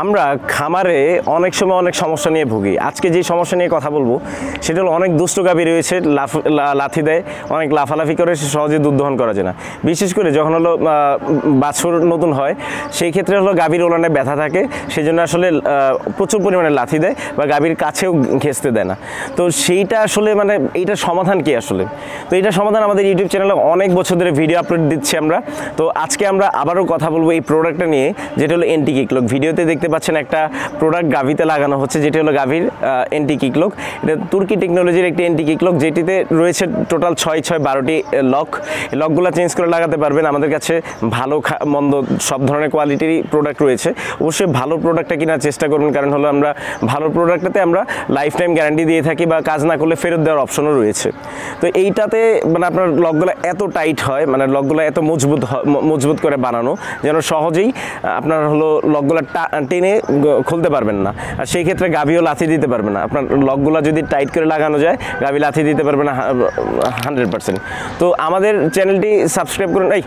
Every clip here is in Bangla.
আমরা খামারে অনেক সময় অনেক সমস্যা নিয়ে ভুগি। আজকে যে সমস্যা নিয়ে কথা বলবো সেটা হলো অনেক দুষ্ট গাভী রয়েছে, লাথি দেয়, অনেক লাফালাফি করে, সহজে দুধ দহন করা যায় না। বিশেষ করে যখন হলো বাছুর নতুন হয় সেই ক্ষেত্রে হলো গাভীর ওলানে ব্যথা থাকে, সেই জন্য আসলে প্রচুর পরিমাণে লাথি দেয় বা গাভীর কাছেও ঘেঁচতে দেয় না। তো সেইটা আসলে মানে এইটার সমাধান কি আসলে? তো এইটার সমাধান আমাদের ইউটিউব চ্যানেলে অনেক বছর ধরে ভিডিও আপলোড দিচ্ছি আমরা। তো আজকে আমরা আবারও কথা বলবো এই প্রোডাক্টটা নিয়ে, যেটা হলো এন্টি কিকলক। ভিডিওতে দেখতে পাচ্ছেন একটা প্রোডাক্ট গাভীতে লাগানো হচ্ছে, যেটি হলো গাভীর এন্টি কিকলক। এটা তুর্কি টেকনোলজির একটি এন্টি কিকলক, যেটিতে রয়েছে টোটাল 6-12টি লক। এই লকগুলো চেঞ্জ করে লাগাতে পারবেন। আমাদের কাছে ভালো মন্দ সব ধরনের কোয়ালিটির প্রোডাক্ট রয়েছে। অবশ্যই ভালো প্রোডাক্টটা কেনার চেষ্টা করবেন, কারণ হলো আমরা ভালো প্রোডাক্টটাতে আমরা লাইফ টাইম গ্যারান্টি দিয়ে থাকি বা কাজ না করলে ফেরত দেওয়ার অপশনও রয়েছে। তো এইটাতে মানে আপনার লকগুলো এত টাইট হয়, মানে লকগুলো এত মজবুত করে বানানো যেন সহজেই আপনার হলো লকগুলো টেনে খুলতে পারবেন না, আর সেই ক্ষেত্রে গাভীও লাথি দিতে পারবে না। আপনার লকগুলো যদি টাইট করে লাগানো যায় গাভী লাথি দিতে পারবে না 100%। তো আমাদের চ্যানেলটি সাবস্ক্রাইব করুন। এই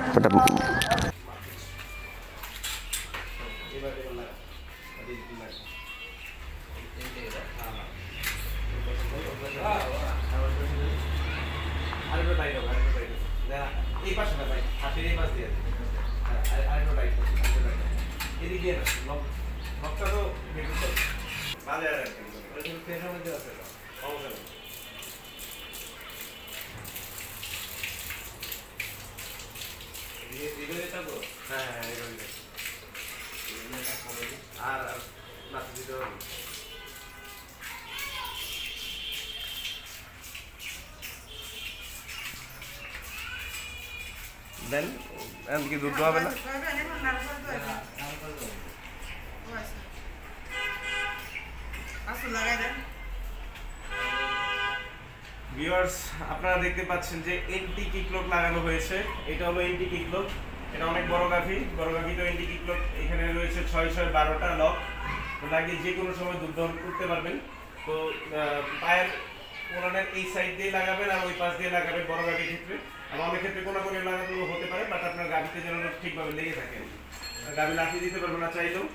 দেন এমনকি দুধ হবে না। ভিউয়ার্স, আপনারা দেখতে পাচ্ছেন যে এন্টি কিকলক লাগানো হয়েছে। এটা হলো এন্টি কিকলক। এটা অনেক বড় গাভী তো এন্টি কিকলক এখানে রয়েছে 6-12টা লক লাগিয়ে যে কোনো সময় দুধ দহন করতে পারবেন। তো পায়ের কোনানের এই সাইড দিয়ে লাগাবেন আর ওই পাশ দিয়ে লাগাবেন বড় গাভীর ক্ষেত্রে। আর অনেক ক্ষেত্রে কোনাকুনি লাগানো হতে পারে, বাট আপনার গাভীতে যেন ঠিকভাবে লেগে থাকে, গাভী লাথি দিতে পারবে না চাইলেও।